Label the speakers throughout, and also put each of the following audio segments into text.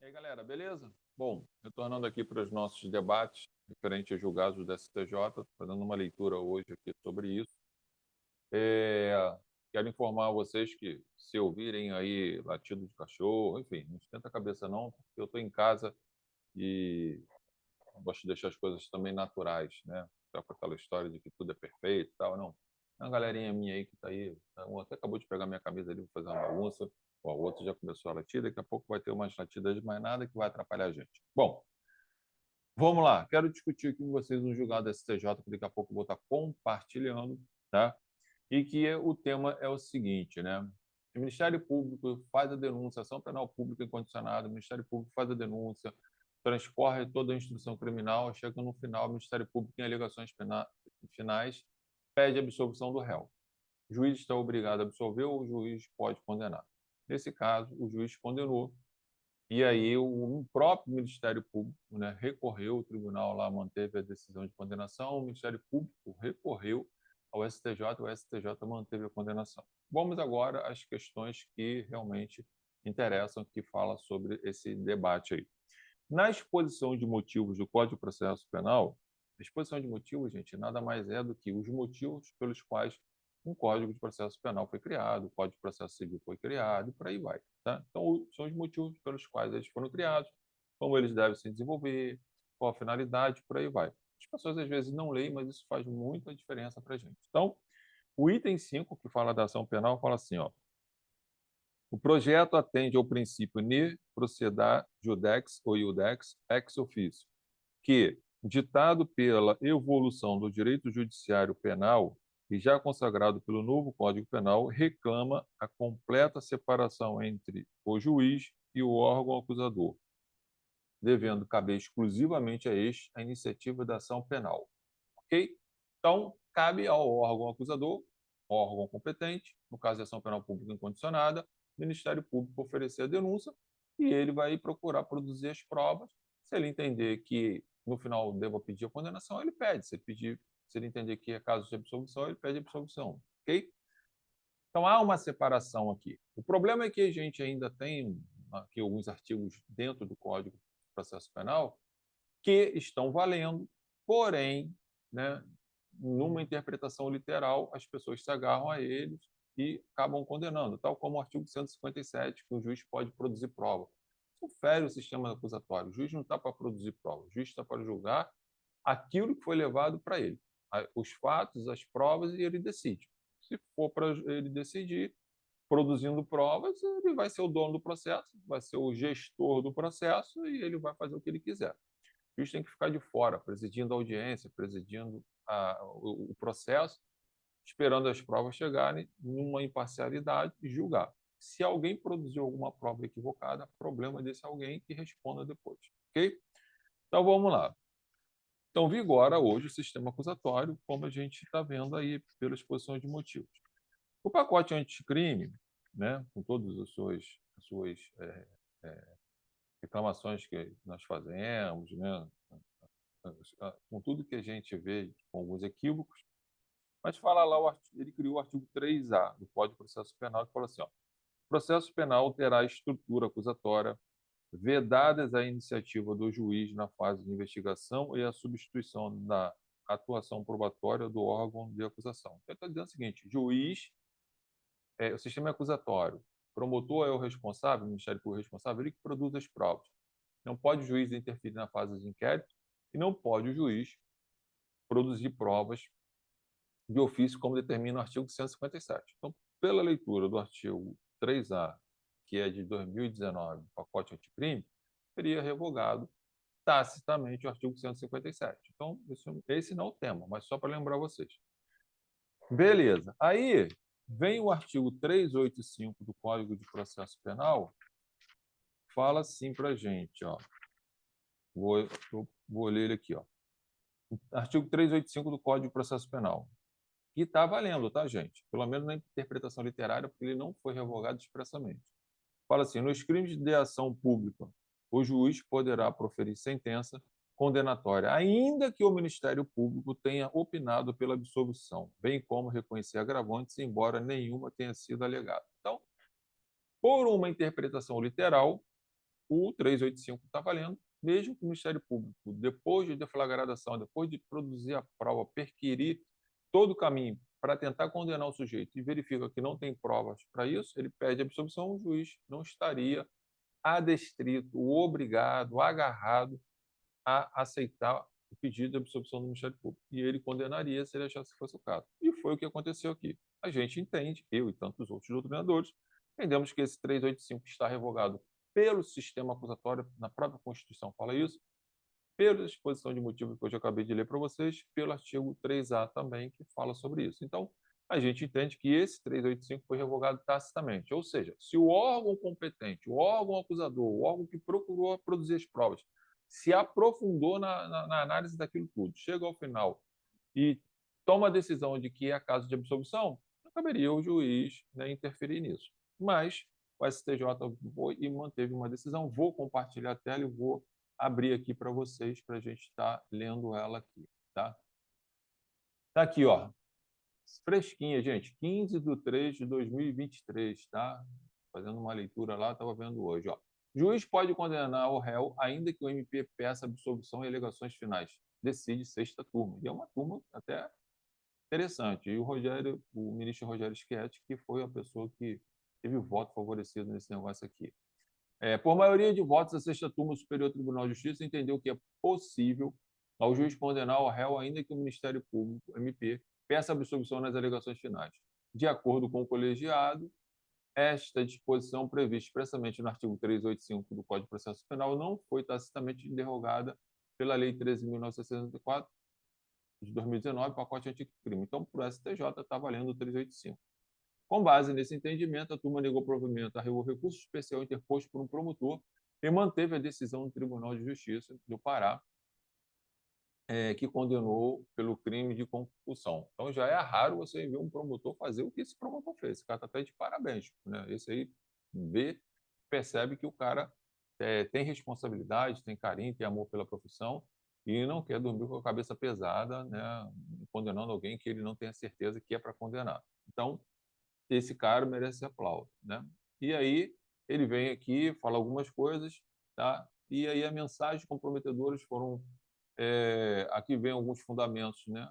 Speaker 1: E aí, galera, beleza? Bom, retornando aqui para os nossos debates referente a julgados do STJ, fazendo uma leitura hoje aqui sobre isso. Quero informar vocês que, se ouvirem aí latido de cachorro, enfim, não esquenta a cabeça não, porque eu estou em casa e gosto de deixar as coisas também naturais, né? Tá com aquela história de que tudo é perfeito e tal, não. Tem uma galerinha minha aí que está aí, um até acabou de pegar minha camisa ali, vou fazer uma bagunça. Ó, o outro já começou a latir, daqui a pouco vai ter umas latidas, mais nada que vai atrapalhar a gente. Bom, vamos lá. Quero discutir aqui com vocês um julgado da STJ, que daqui a pouco eu vou estar compartilhando, tá? E que o tema é o seguinte, né? O Ministério Público faz a denúncia, ação penal pública incondicionada, o Ministério Público faz a denúncia, transcorre toda a instrução criminal, chega no final, o Ministério Público, em alegações finais, pede absolvição do réu. O juiz está obrigado a absolver ou o juiz pode condenar. Nesse caso, o juiz condenou, e aí o próprio Ministério Público, né, recorreu, o tribunal lá manteve a decisão de condenação, o Ministério Público recorreu ao STJ, o STJ manteve a condenação. Vamos agora às questões que realmente interessam, que fala sobre esse debate aí. Na exposição de motivos do Código de Processo Penal, a exposição de motivos, gente, nada mais é do que os motivos pelos quais um Código de Processo Penal foi criado, o Código de Processo Civil foi criado, e por aí vai. Tá? Então, são os motivos pelos quais eles foram criados, como eles devem se desenvolver, qual a finalidade, por aí vai. As pessoas às vezes não leem, mas isso faz muita diferença para a gente. Então, o item 5, que fala da ação penal, fala assim, ó, o projeto atende ao princípio ne procedere judex ou iudex ex officio, que, ditado pela evolução do direito judiciário penal e já consagrado pelo novo Código Penal, reclama a completa separação entre o juiz e o órgão acusador, devendo caber exclusivamente a este a iniciativa da ação penal. Ok? Então, cabe ao órgão acusador, órgão competente, no caso de ação penal pública incondicionada, o Ministério Público oferecer a denúncia e ele vai procurar produzir as provas. Se ele entender que no final deva pedir a condenação, ele pede. Se ele entender que é caso de absolvição, ele pede a absolvição. Ok? Então há uma separação aqui. O problema é que a gente ainda tem aqui alguns artigos dentro do Código de Processo Penal que estão valendo, porém, né, numa interpretação literal, as pessoas se agarram a eles e acabam condenando, tal como o artigo 157, que o juiz pode produzir prova. Isso fere o sistema acusatório. O juiz não está para produzir prova, o juiz está para julgar aquilo que foi levado para ele, os fatos, as provas, e ele decide. Se for para ele decidir, produzindo provas, ele vai ser o dono do processo, vai ser o gestor do processo e ele vai fazer o que ele quiser. O juiz tem que ficar de fora, presidindo a audiência, presidindo o processo, esperando as provas chegarem, numa imparcialidade, e julgar. Se alguém produziu alguma prova equivocada, problema desse alguém que responda depois. Ok? Então vamos lá. Então vigora hoje o sistema acusatório, como a gente está vendo aí pelas exposições de motivos. O pacote anticrime, né, com todas as suas reclamações que nós fazemos, né, com tudo que a gente vê, com alguns equívocos, mas fala lá, ele criou o artigo 3A do Código de Processo Penal, que fala assim, ó, o processo penal terá estrutura acusatória, vedadas a iniciativa do juiz na fase de investigação e a substituição da atuação probatória do órgão de acusação. Então, ele está dizendo o seguinte, juiz, o sistema é acusatório, promotor é o responsável, o Ministério Público é o responsável, ele que produz as provas. Não pode o juiz interferir na fase de inquérito e não pode o juiz produzir provas de ofício, como determina o artigo 157. Então, pela leitura do artigo 3A, que é de 2019, pacote anticrime, seria revogado tacitamente o artigo 157. Então, esse não é o tema, mas só para lembrar vocês. Beleza. Aí vem o artigo 385 do Código de Processo Penal, fala assim para a gente, ó. Vou ler ele aqui, ó. Artigo 385 do Código de Processo Penal. E está valendo, tá, gente? Pelo menos na interpretação literária, porque ele não foi revogado expressamente. Fala assim, nos crimes de ação pública, o juiz poderá proferir sentença condenatória, ainda que o Ministério Público tenha opinado pela absolvição, bem como reconhecer agravantes, embora nenhuma tenha sido alegada. Então, por uma interpretação literal, o 385 está valendo, mesmo que o Ministério Público, depois de deflagrar a ação, depois de produzir a prova, perquirir todo o caminho para tentar condenar o sujeito e verifica que não tem provas para isso, ele pede absolvição, o juiz não estaria adestrito, obrigado, agarrado a aceitar o pedido de absolvição do Ministério Público. E ele condenaria se ele achasse que fosse o caso. E foi o que aconteceu aqui. A gente entende, eu e tantos outros doutrinadores, entendemos que esse 385 está revogado pelo sistema acusatório, na própria Constituição fala isso, pela exposição de motivo que eu já acabei de ler para vocês, pelo artigo 3A também, que fala sobre isso. Então, a gente entende que esse 385 foi revogado tacitamente. Ou seja, se o órgão competente, o órgão acusador, o órgão que procurou produzir as provas, se aprofundou na análise daquilo tudo, chega ao final e toma a decisão de que é caso de absolvição, não caberia o juiz, né, interferir nisso. Mas o STJ foi e manteve uma decisão. Vou compartilhar a tela e vou abrir aqui para vocês, para a gente estar lendo ela aqui. Tá? Tá aqui, ó. Fresquinha, gente. 15/3/2023, tá? Fazendo uma leitura lá, estava vendo hoje, ó. Juiz pode condenar o réu, ainda que o MP peça absolvição e alegações finais. Decide sexta turma. E é uma turma até interessante. E o ministro Rogério Schietti, que foi a pessoa que teve voto favorecido nesse negócio aqui. Por maioria de votos, a sexta turma do Superior Tribunal de Justiça entendeu que é possível ao juiz condenar o réu, ainda que o Ministério Público, MP, peça absolvição nas alegações finais. De acordo com o colegiado, esta disposição prevista expressamente no artigo 385 do Código de Processo Penal não foi tacitamente derrogada pela Lei 13.964 de 2019, pacote anticrime. Então, para o STJ, está valendo o 385. Com base nesse entendimento, a turma negou provimento ao recurso especial interposto por um promotor e manteve a decisão do Tribunal de Justiça do Pará, que condenou pelo crime de concussão. Então, já é raro você ver um promotor fazer o que esse promotor fez. Esse cara está até de parabéns. Né? Esse aí percebe que o cara tem responsabilidade, tem carinho, tem amor pela profissão e não quer dormir com a cabeça pesada, né, condenando alguém que ele não tem a certeza que é para condenar. Então, esse cara merece aplauso, né? E aí ele vem aqui, fala algumas coisas, tá? E aí as mensagens comprometedoras foram, aqui vem alguns fundamentos, né?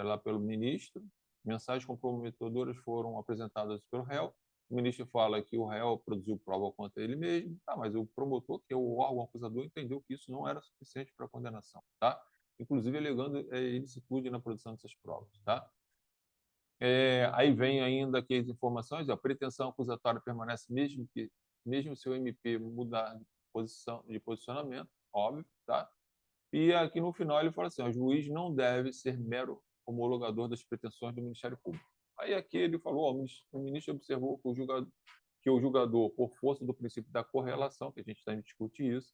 Speaker 1: Lá pelo ministro, mensagens comprometedoras foram apresentadas pelo réu. O ministro fala que o réu produziu prova contra ele mesmo, tá? Mas o promotor, que é o órgão acusador, entendeu que isso não era suficiente para a condenação, tá? Inclusive alegando ilicitude na produção dessas provas, tá? Aí vem ainda aqui as informações, a pretensão acusatória permanece mesmo se o MP mudar de posicionamento, óbvio, tá? E aqui no final ele fala assim, o juiz não deve ser mero homologador das pretensões do Ministério Público. Aí aqui ele falou, o ministro observou que o julgador, por força do princípio da correlação, que a gente também discute isso,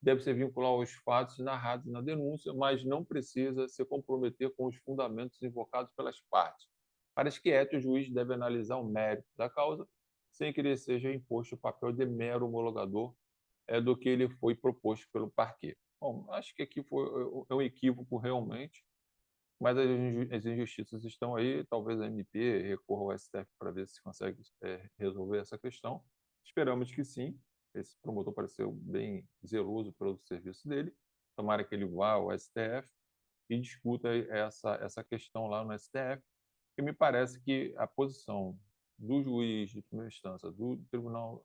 Speaker 1: deve se vincular aos fatos narrados na denúncia, mas não precisa se comprometer com os fundamentos invocados pelas partes. Para Schietti, o juiz deve analisar o mérito da causa, sem que lhe seja imposto o papel de mero homologador do que ele foi proposto pelo parquê. Bom, acho que aqui é um equívoco realmente, mas as injustiças estão aí, talvez a MP recorra ao STF para ver se consegue resolver essa questão. Esperamos que sim. Esse promotor pareceu bem zeloso pelo serviço dele. Tomara que ele vá ao STF e discuta essa questão lá no STF, e me parece que a posição do juiz de primeira instância, do Tribunal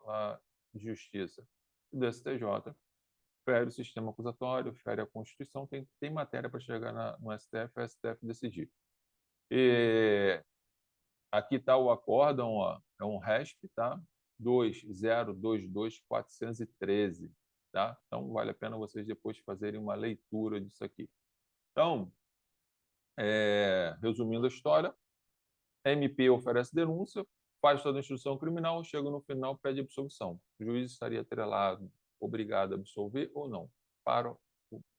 Speaker 1: de Justiça e do STJ fere o sistema acusatório, fere a Constituição, tem matéria para chegar no STF, o STF decidir. E aqui está o acórdão, ó, é um RESP, tá? 2022.413, tá? Então, vale a pena vocês depois fazerem uma leitura disso aqui. Então, resumindo a história, a MP oferece denúncia, faz toda a instrução criminal, chega no final, pede absolvição. O juiz estaria atrelado, obrigado a absolver ou não, para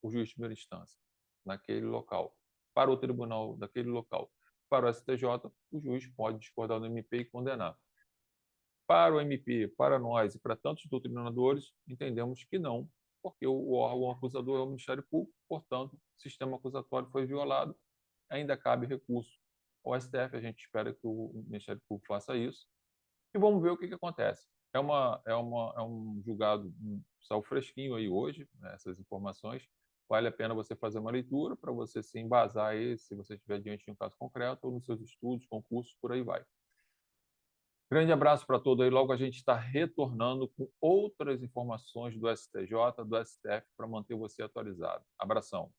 Speaker 1: o juiz de primeira instância, naquele local, para o tribunal daquele local. Para o STJ, o juiz pode discordar do MP e condenar. Para o MP, para nós e para tantos doutrinadores, entendemos que não, porque o órgão acusador é o Ministério Público, portanto, o sistema acusatório foi violado, ainda cabe recurso ao STF, a gente espera que o Ministério Público faça isso, e vamos ver o que acontece. É um julgado, saiu fresquinho aí hoje, né, essas informações. Vale a pena você fazer uma leitura para você se embasar aí, se você estiver diante de um caso concreto ou nos seus estudos, concursos, por aí vai. Grande abraço para todos aí. Logo a gente está retornando com outras informações do STJ, do STF, para manter você atualizado. Abração.